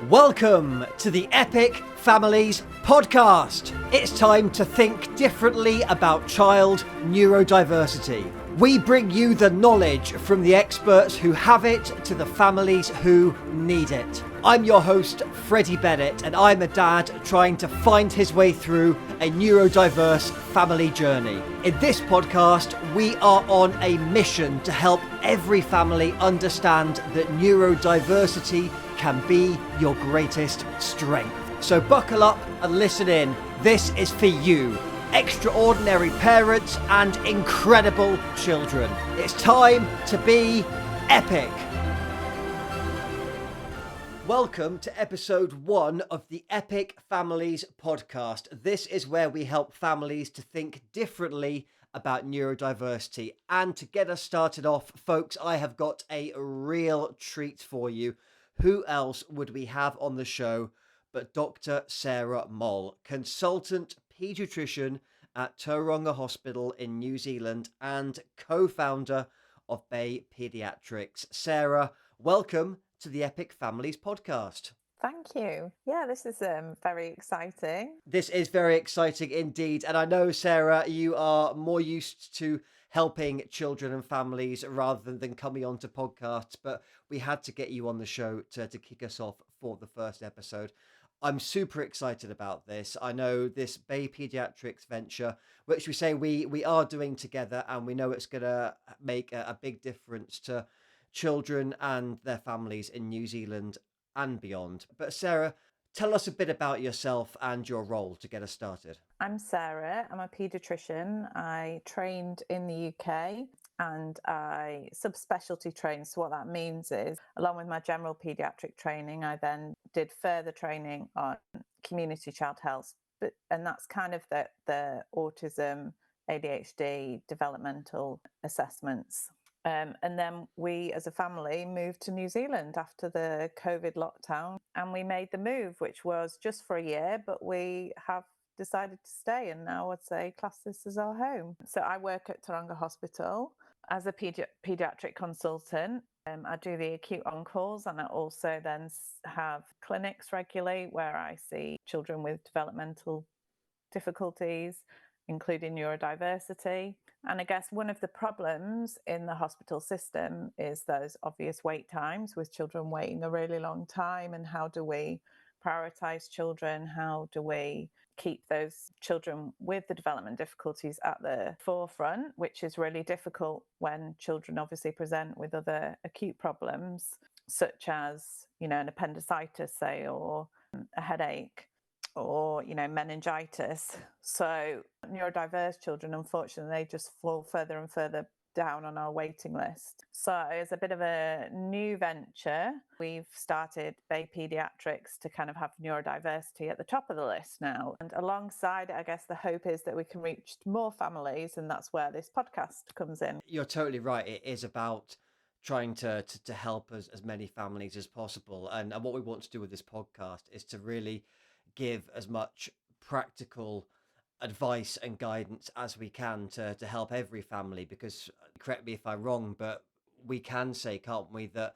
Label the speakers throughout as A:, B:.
A: Welcome to the Epic Families Podcast. It's time to think differently about child neurodiversity. We bring you the knowledge from the experts who have it to the families who need it. I'm your host, Freddie Bennett, and I'm a dad trying to find his way through a neurodiverse family journey. In this podcast, we are on a mission to help every family understand that neurodiversity can be your greatest strength. So buckle up and listen in. This is for you, extraordinary parents and incredible children. It's time to be epic. Welcome to episode 1 of the Epic Families Podcast. This is where we help families to think differently about neurodiversity. And to get us started off, folks, I have got a real treat for you. Who else would we have on the show but Dr. Sarah Moll, Consultant Paediatrician at Tauranga Hospital in New Zealand and co-founder of Bay Paediatrics. Sarah, welcome to the Epic Families Podcast.
B: Thank you. Yeah, this is very exciting.
A: This is very exciting indeed. And I know, Sarah, you are more used to helping children and families rather than coming on to podcasts, but we had to get you on the show to kick us off for the first episode. I'm super excited about this. I know this Bay Paediatrics venture, which we say we are doing together, and we know it's going to make a big difference to children and their families in New Zealand and beyond. But Sarah, tell us a bit about yourself and your role to get us started.
B: I'm Sarah. I'm a paediatrician. I trained in the UK and I subspecialty trained. So what that means is, along with my general paediatric training, I then did further training on community child health. And that's kind of the autism, ADHD, developmental assessments. And then we as a family moved to New Zealand after the COVID lockdown, and we made the move, which was just for a year, but we have decided to stay, and now I'd say class this as our home. So I work at Tauranga Hospital as a paediatric consultant. I do the acute on-calls, and I also then have clinics regularly where I see children with developmental difficulties, including neurodiversity. And I guess one of the problems in the hospital system is those obvious wait times, with children waiting a really long time. And how do we prioritise children? How do we keep those children with the development difficulties at the forefront, which is really difficult when children obviously present with other acute problems, such as, an appendicitis, say, or a headache, or meningitis. So neurodiverse children, unfortunately, they just fall further and further down on our waiting list. So as a bit of a new venture, we've started Bay Paediatrics to kind of have neurodiversity at the top of the list now. And alongside it, I guess the hope is that we can reach more families, and that's where this podcast comes in.
A: You're totally right. It is about trying to help as many families as possible. And what we want to do with this podcast is to really give as much practical advice and guidance as we can to help every family, because correct me if I'm wrong, but we can say, can't we, that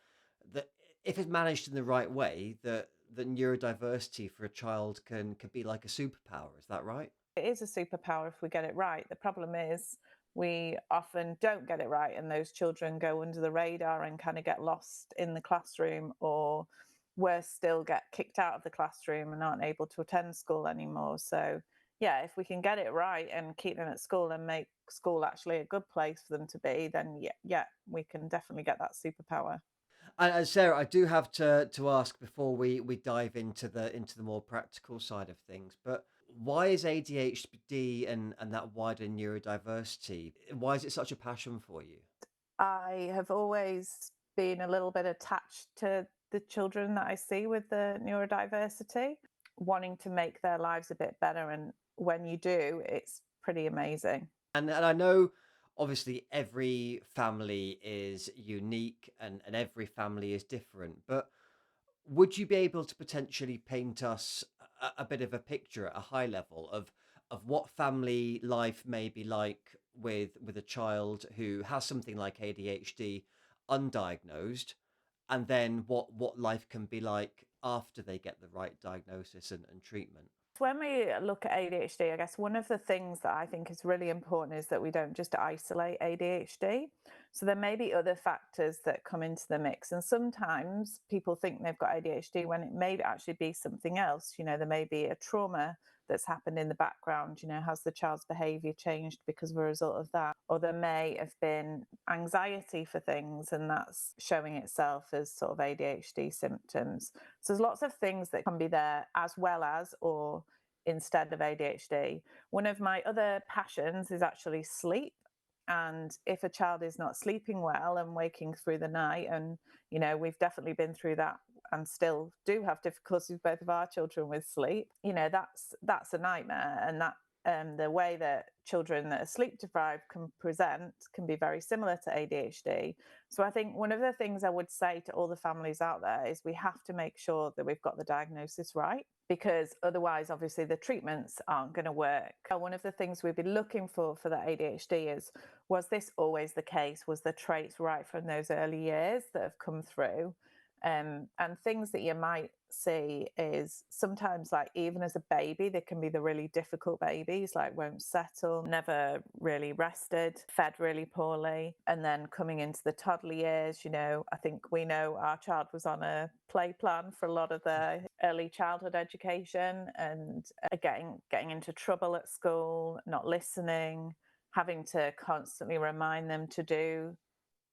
A: if it's managed in the right way, that neurodiversity for a child can be like a superpower. Is that right?
B: It is a superpower if we get it right. The problem is we often don't get it right, and those children go under the radar and kind of get lost in the classroom, or worse still, get kicked out of the classroom and aren't able to attend school anymore. So yeah, if we can get it right and keep them at school and make school actually a good place for them to be, then yeah, we can definitely get that superpower.
A: And Sarah, I do have to ask before we dive into the more practical side of things, but why is ADHD and that wider neurodiversity, why is it such a passion for you?
B: I have always been a little bit attached to the children that I see with the neurodiversity, wanting to make their lives a bit better. And when you do, it's pretty amazing.
A: And I know obviously every family is unique and every family is different, but would you be able to potentially paint us a bit of a picture at a high level of what family life may be like with a child who has something like ADHD undiagnosed, and then what life can be like after they get the right diagnosis and treatment?
B: When we look at ADHD, I guess one of the things that I think is really important is that we don't just isolate ADHD. So there may be other factors that come into the mix. And sometimes people think they've got ADHD when it may actually be something else. There may be a trauma that's happened in the background. Has the child's behavior changed because of a result of that? Or there may have been anxiety for things, and that's showing itself as sort of ADHD symptoms. So there's lots of things that can be there as well as or instead of ADHD. One of my other passions is actually sleep. And if a child is not sleeping well and waking through the night, and we've definitely been through that and still do have difficulties with both of our children with sleep, that's a nightmare. And that the way that children that are sleep deprived can present can be very similar to ADHD. So I think one of the things I would say to all the families out there is we have to make sure that we've got the diagnosis right, because otherwise, obviously, the treatments aren't going to work. One of the things we've been looking for the ADHD is, was this always the case? Was the traits right from those early years that have come through? And things that you might see is sometimes, like, even as a baby, there can be the really difficult babies, like won't settle, never really rested, fed really poorly. And then coming into the toddler years, I think we know our child was on a play plan for a lot of their early childhood education, and getting into trouble at school, not listening, having to constantly remind them to do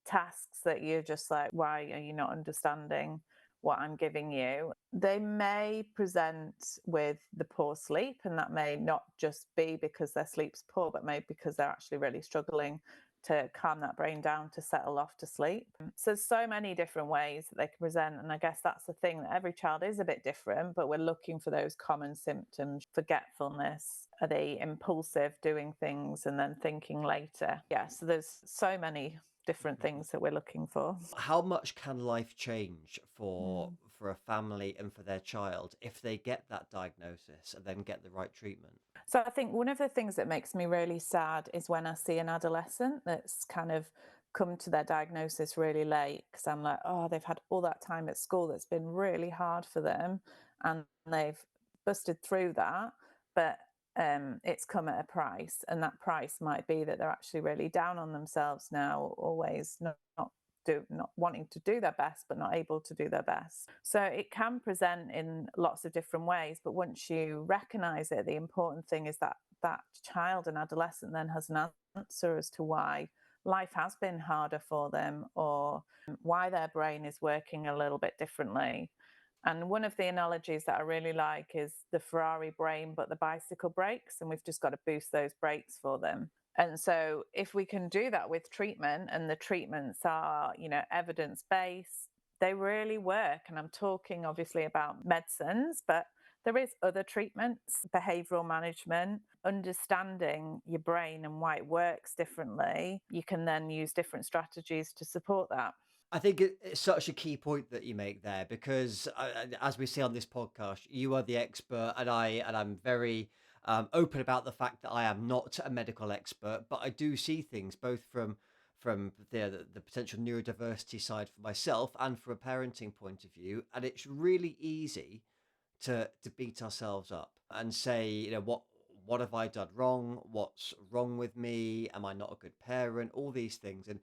B: tasks that you're just like, why are you not understanding what I'm giving you? They may present with the poor sleep, and that may not just be because their sleep's poor, but maybe because they're actually really struggling to calm that brain down to settle off to sleep. So there's so many different ways that they can present. And I guess that's the thing, that every child is a bit different, but we're looking for those common symptoms. Forgetfulness, are they impulsive, doing things and then thinking later? Yeah, so there's so many different things that we're looking for.
A: How much can life change for a family and for their child if they get that diagnosis and then get the right treatment?
B: So I think one of the things that makes me really sad is when I see an adolescent that's kind of come to their diagnosis really late, because I'm like, oh, they've had all that time at school that's been really hard for them, and they've busted through that, but it's come at a price, and that price might be that they're actually really down on themselves now, always not wanting to do their best, but not able to do their best. So it can present in lots of different ways, but once you recognize it, the important thing is that that child and adolescent then has an answer as to why life has been harder for them, or why their brain is working a little bit differently. And one of the analogies that I really like is the Ferrari brain, but the bicycle brakes, and we've just got to boost those brakes for them. And so if we can do that with treatment, and the treatments are, evidence-based, they really work. And I'm talking obviously about medicines, but there is other treatments, behavioral management, understanding your brain and why it works differently. You can then use different strategies to support that.
A: I think it's such a key point that you make there, because as we say on this podcast, you are the expert, and I'm very open about the fact that I am not a medical expert, but I do see things both from the potential neurodiversity side for myself and from a parenting point of view, and it's really easy to beat ourselves up and say, what have I done wrong? What's wrong with me? Am I not a good parent? All these things. And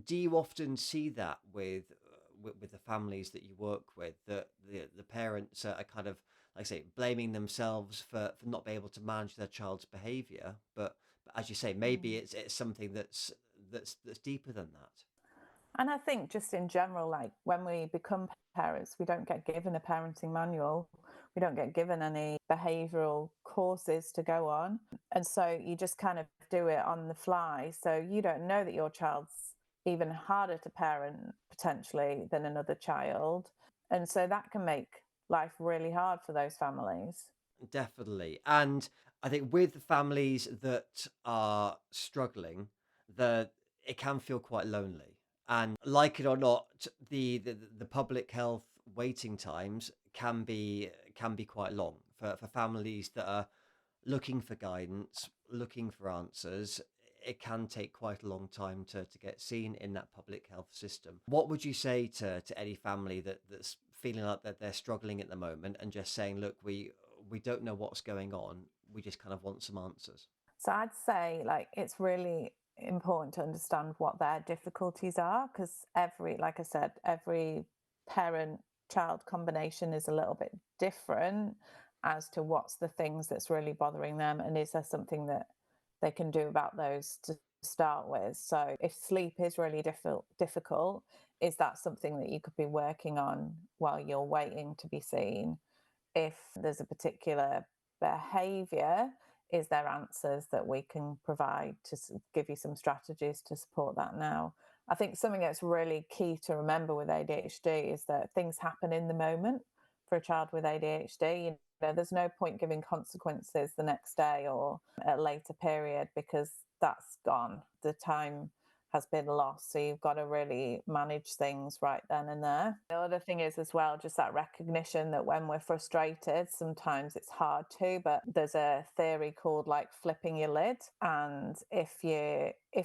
A: do you often see that with the families that you work with, that the parents are kind of, like I say, blaming themselves for not being able to manage their child's behavior, but as you say, maybe it's something that's deeper than that.
B: And I think just in general, like when we become parents, we don't get given a parenting manual. We don't get given any behavioural courses to go on. And so you just kind of do it on the fly. So you don't know that your child's even harder to parent potentially than another child. And so that can make life really hard for those families.
A: Definitely. And I think with the families that are struggling, it can feel quite lonely. And like it or not, the public health waiting times can be quite long for families that are looking for guidance, looking for answers. It can take quite a long time to get seen in that public health system. What would you say to any family that's feeling like that they're struggling at the moment and just saying, look, we don't know what's going on. We just kind of want some answers.
B: So I'd say like it's really important to understand what their difficulties are, because like I said, every parent child combination is a little bit different as to what's the things that's really bothering them, and is there something that they can do about those to start with. So if sleep is really difficult, is that something that you could be working on while you're waiting to be seen? If there's a particular behavior, is there answers that we can provide to give you some strategies to support that now? I think something that's really key to remember with ADHD is that things happen in the moment for a child with ADHD. You know, there's no point giving consequences the next day or at a later period, because that's gone. The time has been lost. So you've got to really manage things right then and there. The other thing is as well, just that recognition that when we're frustrated, sometimes it's hard to, but there's a theory called like flipping your lid. And if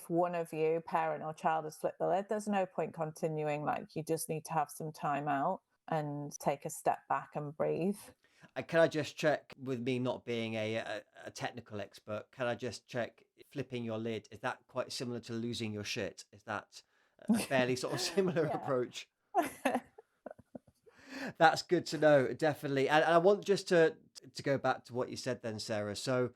B: one of you, parent or child, has flipped the lid, there's no point continuing. Like, you just need to have some time out and take a step back and breathe.
A: Can I just check, with me not being a technical expert, can I just check, flipping your lid, is that quite similar to losing your shit? Is that a fairly sort of similar approach? That's good to know, definitely. And I want just to go back to what you said then, Sarah. So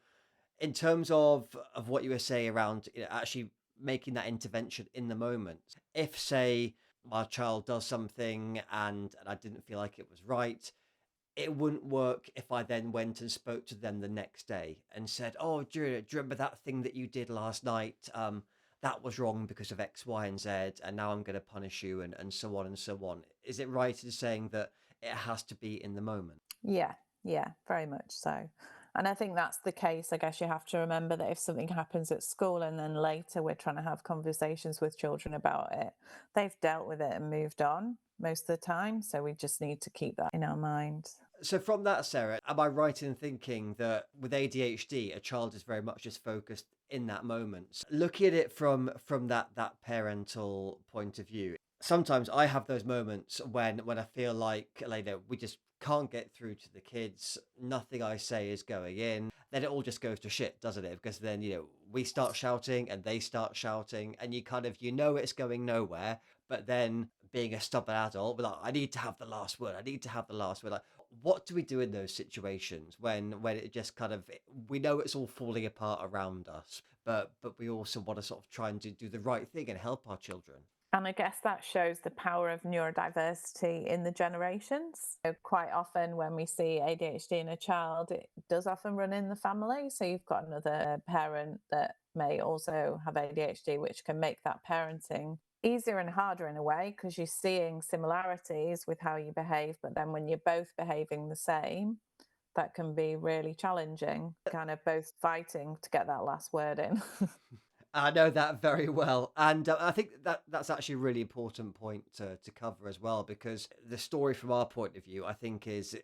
A: in terms of what you were saying around, you know, actually making that intervention in the moment, if, say, my child does something and I didn't feel like it was right, it wouldn't work if I then went and spoke to them the next day and said, oh, do you remember that thing that you did last night? That was wrong because of X, Y, and Z, and now I'm going to punish you, and so on and so on. Is it right in saying that it has to be in the moment?
B: Yeah, very much so. And I think that's the case. I guess you have to remember that if something happens at school and then later we're trying to have conversations with children about it, they've dealt with it and moved on most of the time. So we just need to keep that in our mind.
A: So from that, Sarah, am I right in thinking that with ADHD, a child is very much just focused in that moment? Looking at it from that parental point of view, sometimes I have those moments when I feel like we just can't get through to the kids. Nothing I say is going in. Then it all just goes to shit, doesn't it? Because then, you know, we start shouting and they start shouting, and you kind of, you know, it's going nowhere. But then being a stubborn adult, we're like, I need to have the last word. I need to have the last word. Like, what do we do in those situations when it just kind of, we know it's all falling apart around us, but we also want to sort of try and do the right thing and help our children?
B: And I guess that shows the power of neurodiversity in the generations. So quite often when we see ADHD in a child, it does often run in the family. So you've got another parent that may also have ADHD, which can make that parenting easier and harder in a way, because you're seeing similarities with how you behave. But then when you're both behaving the same, that can be really challenging, kind of both fighting to get that last word in.
A: I know that very well. And I think that's actually a really important point to cover as well, because the story from our point of view, I think, is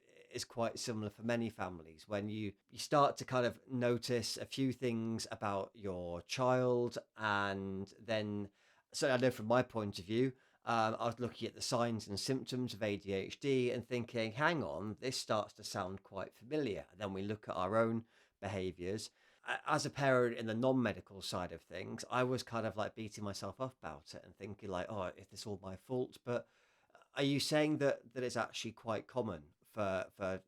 A: quite similar for many families. When you start to kind of notice a few things about your child, and then, so I know from my point of view, I was looking at the signs and symptoms of ADHD and thinking, hang on, this starts to sound quite familiar. And then we look at our own behaviors. As a parent in the non-medical side of things, I was kind of like beating myself up about it and thinking like, oh, is this all my fault? But are you saying that it's actually quite common for a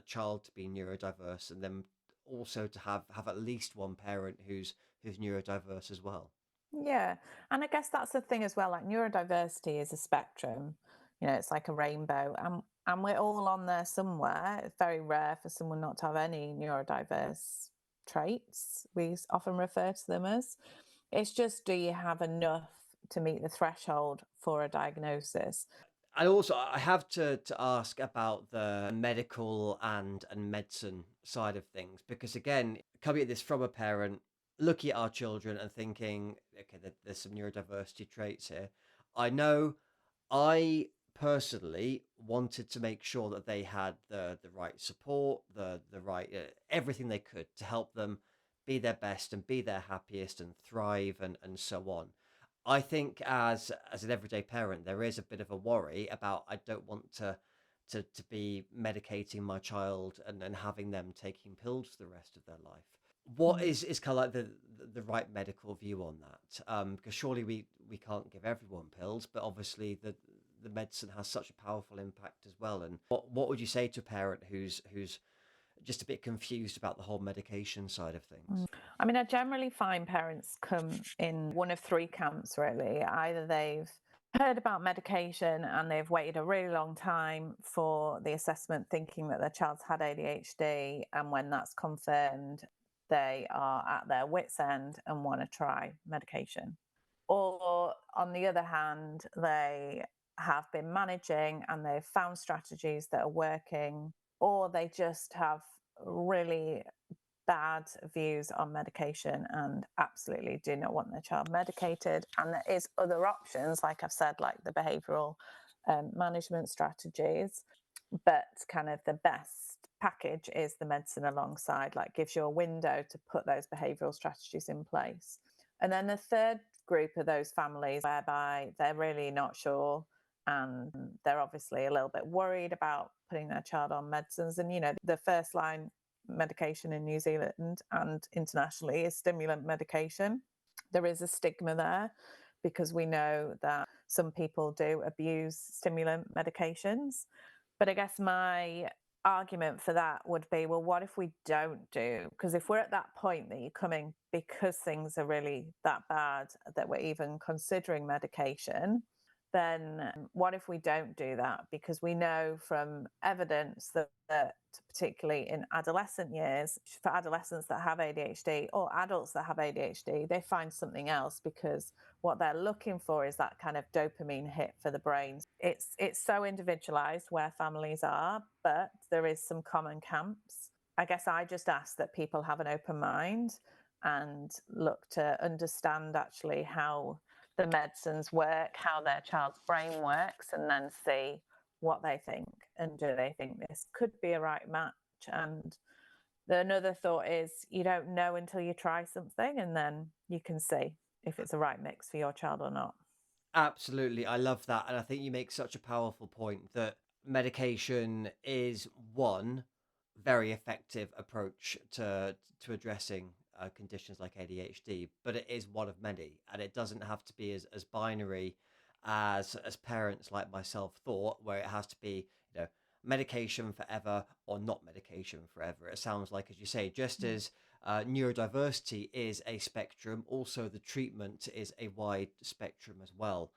A: child to be neurodiverse, and then also to have at least one parent who's neurodiverse as well?
B: Yeah. And I guess that's the thing as well. Like, neurodiversity is a spectrum, you know, it's like a rainbow. And we're all on there somewhere. It's very rare for someone not to have any neurodiverse traits, we often refer to them as. It's just, do you have enough to meet the threshold for a diagnosis?
A: And also, I have to ask about the medical and medicine side of things, because again, coming at this from a parent, looking at our children and thinking, okay, there's some neurodiversity traits here. I know I personally wanted to make sure that they had the right support, the right everything they could to help them be their best and be their happiest and thrive and so on. I think as an everyday parent, there is a bit of a worry about, I don't want to to be medicating my child and having them taking pills for the rest of their life. What is kind of like the right medical view on that? Because surely we can't give everyone pills, but obviously the medicine has such a powerful impact as well. And what would you say to a parent who's just a bit confused about the whole medication side of things?
B: I mean, I generally find parents come in one of three camps, really. Either they've heard about medication and they've waited a really long time for the assessment, thinking that their child's had ADHD, and when that's confirmed, they are at their wits' end and want to try medication. Or on the other hand, they have been managing and they've found strategies that are working, or they just have really bad views on medication and absolutely do not want their child medicated. And there is other options, like I've said, like the behavioural management strategies, but kind of the best package is the medicine alongside, like gives you a window to put those behavioural strategies in place. And then the third group are those families whereby they're really not sure and they're obviously a little bit worried about putting their child on medicines. And, the first line medication in New Zealand and internationally is stimulant medication. There is a stigma there because we know that some people do abuse stimulant medications. But I guess my argument for that would be, well, what if we don't do? Because if we're at that point that you're coming because things are really that bad that we're even considering medication, then what if we don't do that? Because we know from evidence that particularly in adolescent years, for adolescents that have ADHD or adults that have ADHD, they find something else because what they're looking for is that kind of dopamine hit for the brain. It's so individualized where families are, but there is some common camps. I guess I just ask that people have an open mind and look to understand actually how the medicines work, how their child's brain works, and then see what they think and do they think this could be a right match. And another thought is you don't know until you try something, and then you can see if it's a right mix for your child or not.
A: Absolutely, I love that, and I think you make such a powerful point that medication is one very effective approach to addressing conditions like ADHD, but it is one of many, and it doesn't have to be as binary as parents like myself thought, where it has to be, medication forever or not medication forever. It sounds like, as you say, just as neurodiversity is a spectrum, also the treatment is a wide spectrum as well.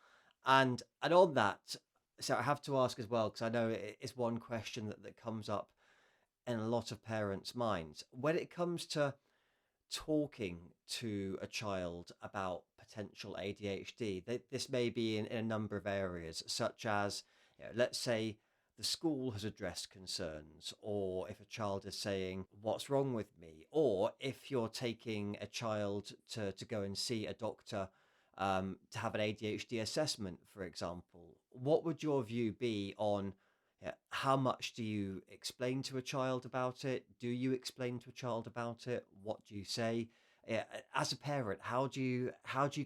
A: And on that, so I have to ask as well, because I know it's one question that comes up in a lot of parents' minds when it comes to talking to a child about potential ADHD. This may be in a number of areas, such as, let's say the school has addressed concerns, or if a child is saying, "What's wrong with me?" Or if you're taking a child to go and see a doctor to have an ADHD assessment, for example. What would your view be on how much do you explain to a child about it? Do you explain to a child about it? What do you say? As a parent, how do you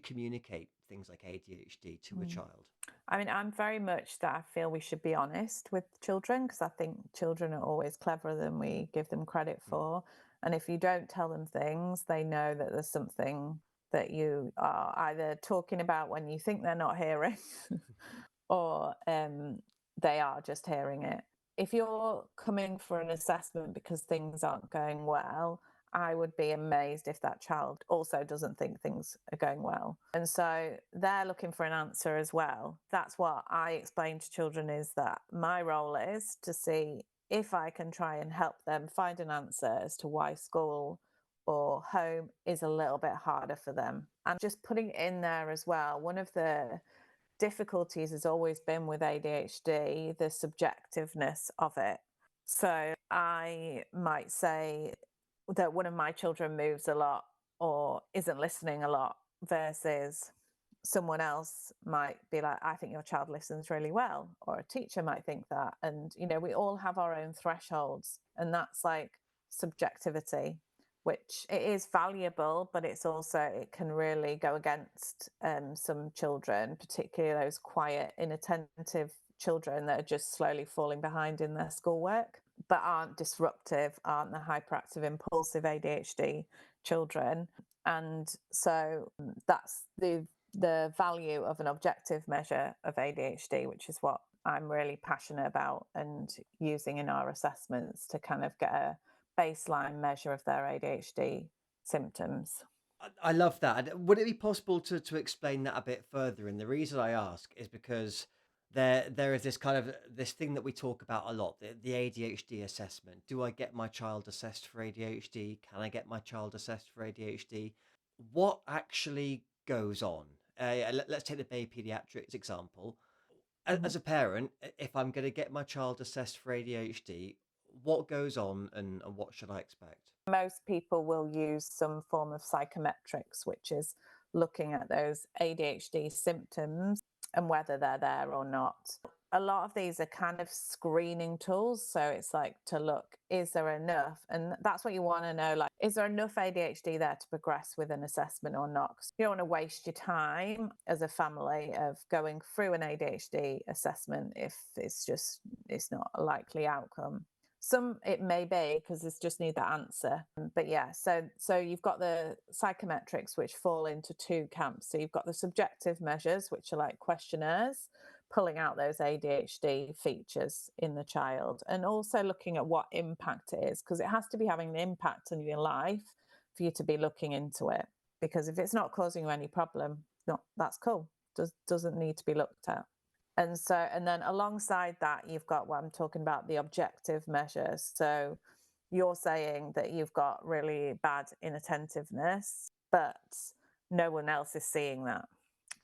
A: communicate things like ADHD to a child?
B: I mean, I'm very much that I feel we should be honest with children because I think children are always cleverer than we give them credit for. And if you don't tell them things, they know that there's something that you are either talking about when you think they're not hearing or they are just hearing it. If you're coming for an assessment because things aren't going well, I would be amazed if that child also doesn't think things are going well. And so they're looking for an answer as well. That's what I explain to children, is that my role is to see if I can try and help them find an answer as to why school or home is a little bit harder for them. And just putting it in there as well, one of the difficulties has always been with ADHD, the subjectiveness of it. So I might say that one of my children moves a lot or isn't listening a lot versus someone else might be like, I think your child listens really well, or a teacher might think that. And, we all have our own thresholds, and that's like subjectivity. which it is valuable, but it can really go against some children, particularly those quiet, inattentive children that are just slowly falling behind in their schoolwork, but aren't disruptive, aren't the hyperactive, impulsive ADHD children. And so that's the value of an objective measure of ADHD, which is what I'm really passionate about and using in our assessments to kind of get a baseline measure of their ADHD symptoms.
A: I love that. And would it be possible to explain that a bit further? And the reason I ask is because there is this kind of this thing that we talk about a lot, the ADHD assessment. Do I get my child assessed for ADHD? Can I get my child assessed for ADHD? What actually goes on? Let's take the Bay Paediatrics example. As a parent, if I'm going to get my child assessed for ADHD, what goes on and what should I expect?
B: Most people will use some form of psychometrics, which is looking at those ADHD symptoms and whether they're there or not. A lot of these are kind of screening tools. So it's like to look, is there enough? And that's what you want to know. Like, is there enough ADHD there to progress with an assessment or not? 'Cause you don't want to waste your time as a family of going through an ADHD assessment if it's not a likely outcome. Some it may be because it's just need that answer. But yeah, so you've got the psychometrics, which fall into two camps. So you've got the subjective measures, which are like questionnaires, pulling out those ADHD features in the child, and also looking at what impact it is, because it has to be having an impact on your life for you to be looking into it. Because if it's not causing you any problem, that's cool. Doesn't need to be looked at. And then alongside that, you've got what I'm talking about, the objective measures. So you're saying that you've got really bad inattentiveness, but no one else is seeing that.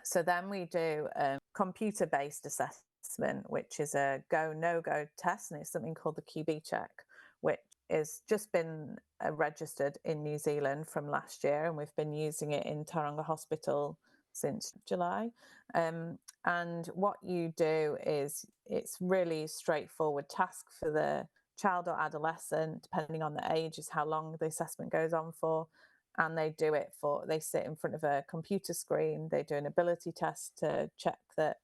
B: So then we do a computer-based assessment, which is a go, no-go test, and it's something called the QB check, which has just been registered in New Zealand from last year, and we've been using it in Tauranga Hospital since July. And what you do is it's really straightforward task for the child or adolescent, depending on the age, is how long the assessment goes on for. And they sit in front of a computer screen, they do an ability test to check that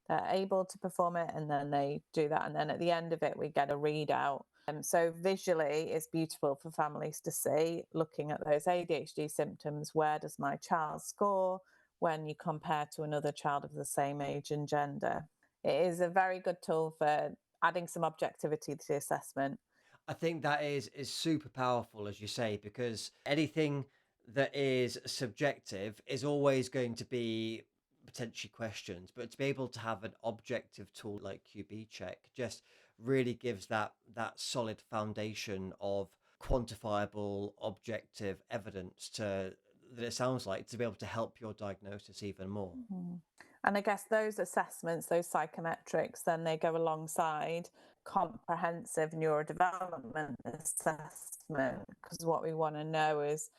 B: they're able to perform it, and then they do that. And then at the end of it, we get a readout. So visually, it's beautiful for families to see, looking at those ADHD symptoms, where does my child score when you compare to another child of the same age and gender. It is a very good tool for adding some objectivity to the assessment.
A: I think that is super powerful, as you say, because anything that is subjective is always going to be potentially questioned, but to be able to have an objective tool like QB check just really gives that solid foundation of quantifiable objective evidence to that it sounds like to be able to help your diagnosis even more.
B: And I guess those assessments, those psychometrics, then they go alongside comprehensive neurodevelopment assessment, because what we want to know is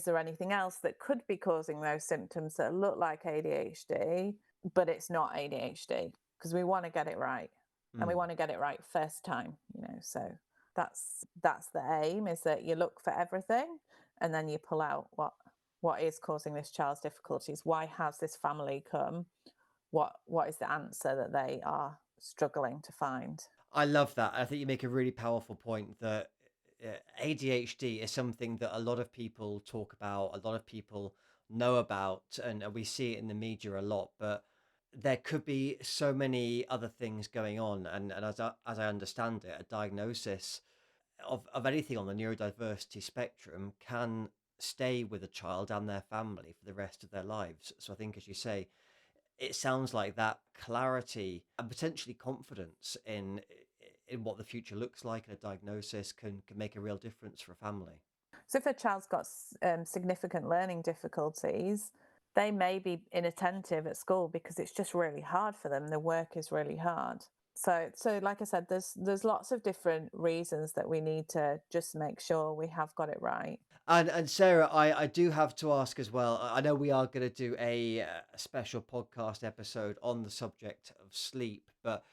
B: there anything else that could be causing those symptoms that look like ADHD, but it's not ADHD, because we want to get it right. And we want to get it right first time, so that's the aim, is that you look for everything and then you pull out what is causing this child's difficulties. Why has this family come? What is the answer that they are struggling to find?
A: I love that. I think you make a really powerful point that ADHD is something that a lot of people talk about, a lot of people know about, and we see it in the media a lot, but there could be so many other things going on. And as I understand it, a diagnosis of anything on the neurodiversity spectrum can stay with a child and their family for the rest of their lives. So I think, as you say, it sounds like that clarity and potentially confidence in what the future looks like in a diagnosis can make a real difference for a family.
B: So if a child's got significant learning difficulties, they may be inattentive at school because it's just really hard for them. The work is really hard. So like I said, there's lots of different reasons that we need to just make sure we have got it right.
A: And Sarah, I do have to ask as well. I know we are going to do a special podcast episode on the subject of sleep, but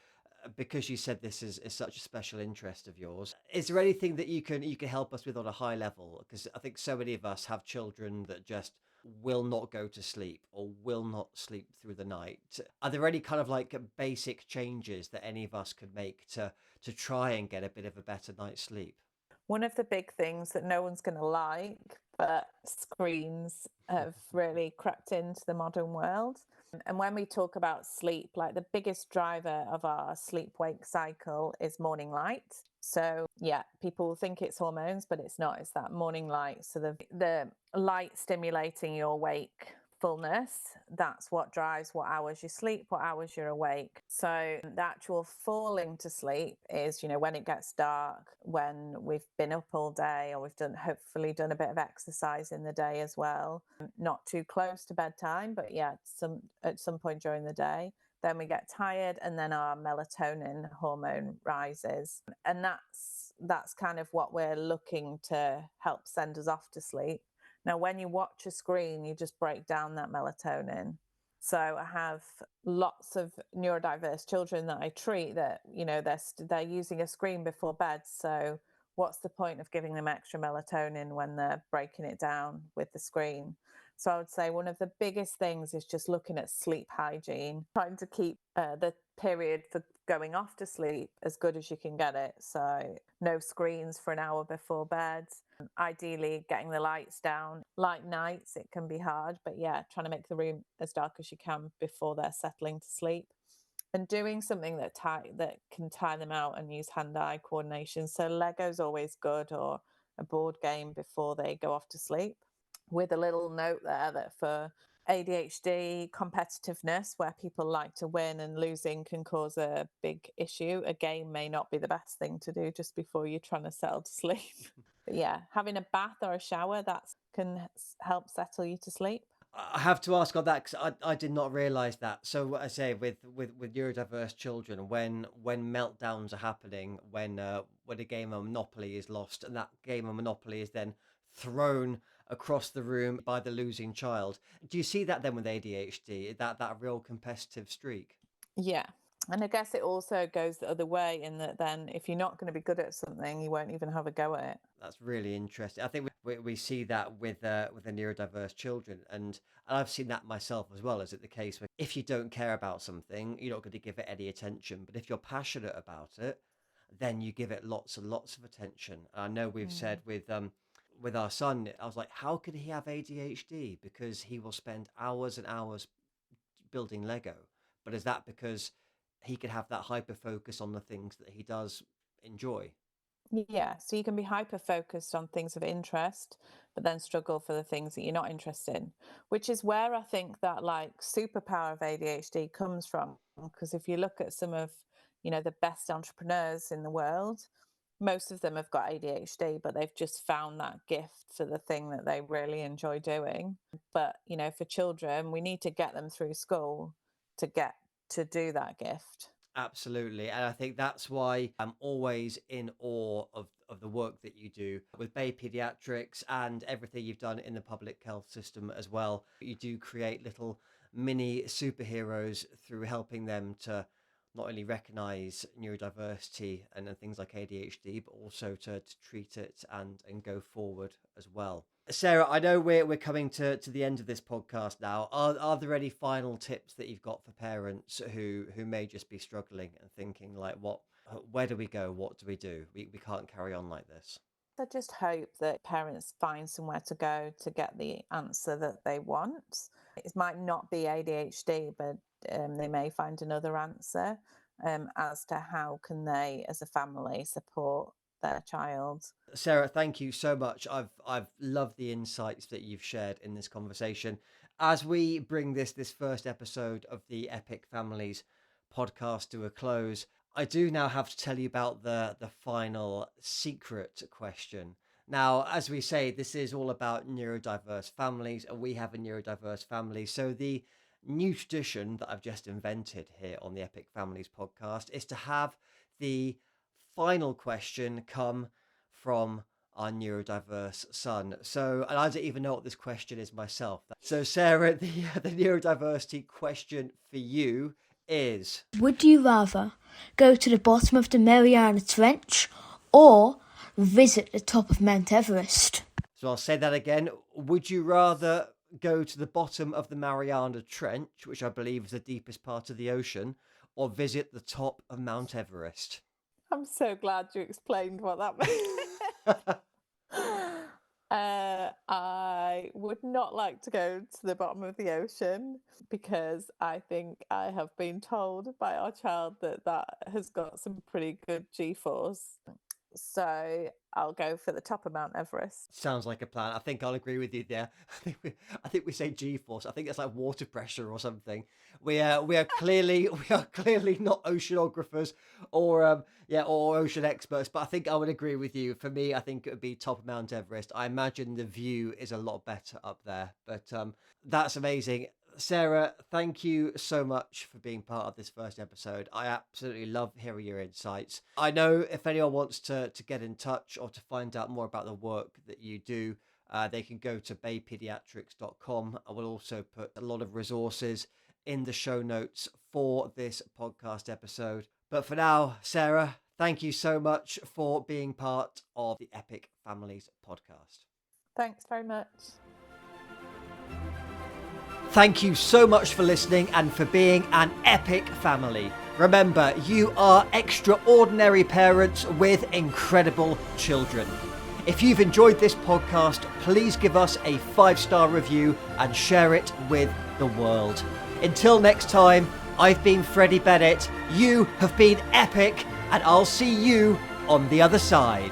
A: because you said this is such a special interest of yours, is there anything that you can help us with on a high level? Because I think so many of us have children that just will not go to sleep or will not sleep through the night. Are there any kind of like basic changes that any of us could make to try and get a bit of a better night's sleep?
B: One of the big things that no one's going to like, but screens have really crept into the modern world. And when we talk about sleep, like the biggest driver of our sleep-wake cycle is morning light. So yeah, people think it's hormones, but it's not. It's that morning light. So the light stimulating your wakefulness, that's what drives what hours you sleep, what hours you're awake. So the actual falling to sleep is, when it gets dark, when we've been up all day, or we've hopefully done a bit of exercise in the day as well. Not too close to bedtime, but yeah, at some point during the day. Then we get tired, and then our melatonin hormone rises, and that's kind of what we're looking to help send us off to sleep. Now, when you watch a screen, you just break down that melatonin. So I have lots of neurodiverse children that I treat that, they're using a screen before bed. So what's the point of giving them extra melatonin when they're breaking it down with the screen? So I would say one of the biggest things is just looking at sleep hygiene, trying to keep the period for going off to sleep as good as you can get it. So no screens for an hour before bed. Ideally, getting the lights down. Light nights, it can be hard, but yeah, trying to make the room as dark as you can before they're settling to sleep. And doing something that can tire them out and use hand-eye coordination. So Lego's always good, or a board game before they go off to sleep, with a little note there that for ADHD competitiveness, where people like to win and losing can cause a big issue, a game may not be the best thing to do just before you're trying to settle to sleep. But yeah, having a bath or a shower, that can help settle you to sleep.
A: I have to ask on that because I did not realize that. So what I say with neurodiverse children, when meltdowns are happening, when a game of Monopoly is lost, and that game of Monopoly is then thrown across the room by the losing child, do you see that then with ADHD, that real competitive streak?
B: Yeah. And I guess it also goes the other way, in that then if you're not going to be good at something, you won't even have a go at it.
A: That's really interesting. I think we see that with the neurodiverse children, and I've seen that myself as well. Is it the case where if you don't care about something, you're not going to give it any attention, but if you're passionate about it, then you give it lots and lots of attention. And I know we've said with our son, I was like, how could he have ADHD? Because he will spend hours and hours building Lego. But is that because he could have that hyper focus on the things that he does enjoy?
B: Yeah, so you can be hyper focused on things of interest, but then struggle for the things that you're not interested in, which is where I think that like superpower of ADHD comes from. Because if you look at some of, the best entrepreneurs in the world, most of them have got ADHD, but they've just found that gift for the thing that they really enjoy doing. But, for children, we need to get them through school to get to do that gift.
A: Absolutely. And I think that's why I'm always in awe of the work that you do with Bay Paediatrics and everything you've done in the public health system as well. You do create little mini superheroes through helping them to not only recognize neurodiversity and things like ADHD, but also to treat it and go forward as well. Sarah, I know we're coming to the end of this podcast now. Are there any final tips that you've got for parents who may just be struggling and thinking like, where do we go? What do? We can't carry on like this.
B: I just hope that parents find somewhere to go to get the answer that they want. It might not be ADHD, but they may find another answer as to how can they, as a family, support their child.
A: Sarah, thank you so much. I've loved the insights that you've shared in this conversation. As we bring this first episode of the Epic Families podcast to a close, I do now have to tell you about the final secret question. Now, as we say, this is all about neurodiverse families, and we have a neurodiverse family. So the new tradition that I've just invented here on the Epic Families podcast is to have the final question come from our neurodiverse son. So, and I don't even know what this question is myself. So, Sarah, the neurodiversity question for you is:
C: would you rather go to the bottom of the Mariana Trench, or visit the top of Mount Everest.
A: So I'll say that again. Would you rather go to the bottom of the Mariana Trench, which I believe is the deepest part of the ocean, or visit the top of Mount Everest?
B: I'm so glad you explained what that meant. I would not like to go to the bottom of the ocean because I think I have been told by our child that has got some pretty good G-force. So I'll go for the top of Mount Everest.
A: Sounds like a plan. I think I'll agree with you there. I think we say G-force. I think it's like water pressure or something. We are clearly not oceanographers or ocean experts. But I think I would agree with you. For me, I think it would be top of Mount Everest. I imagine the view is a lot better up there. But that's amazing. Sarah, thank you so much for being part of this first episode. I absolutely love hearing your insights. I know if anyone wants to get in touch or to find out more about the work that you do, they can go to baypaediatrics.com. I will also put a lot of resources in the show notes for this podcast episode. But for now, Sarah, thank you so much for being part of the Epic Families podcast.
B: Thanks very much.
A: Thank you so much for listening and for being an epic family. Remember, you are extraordinary parents with incredible children. If you've enjoyed this podcast, please give us a 5-star review and share it with the world. Until next time, I've been Freddie Bennett, you have been epic, and I'll see you on the other side.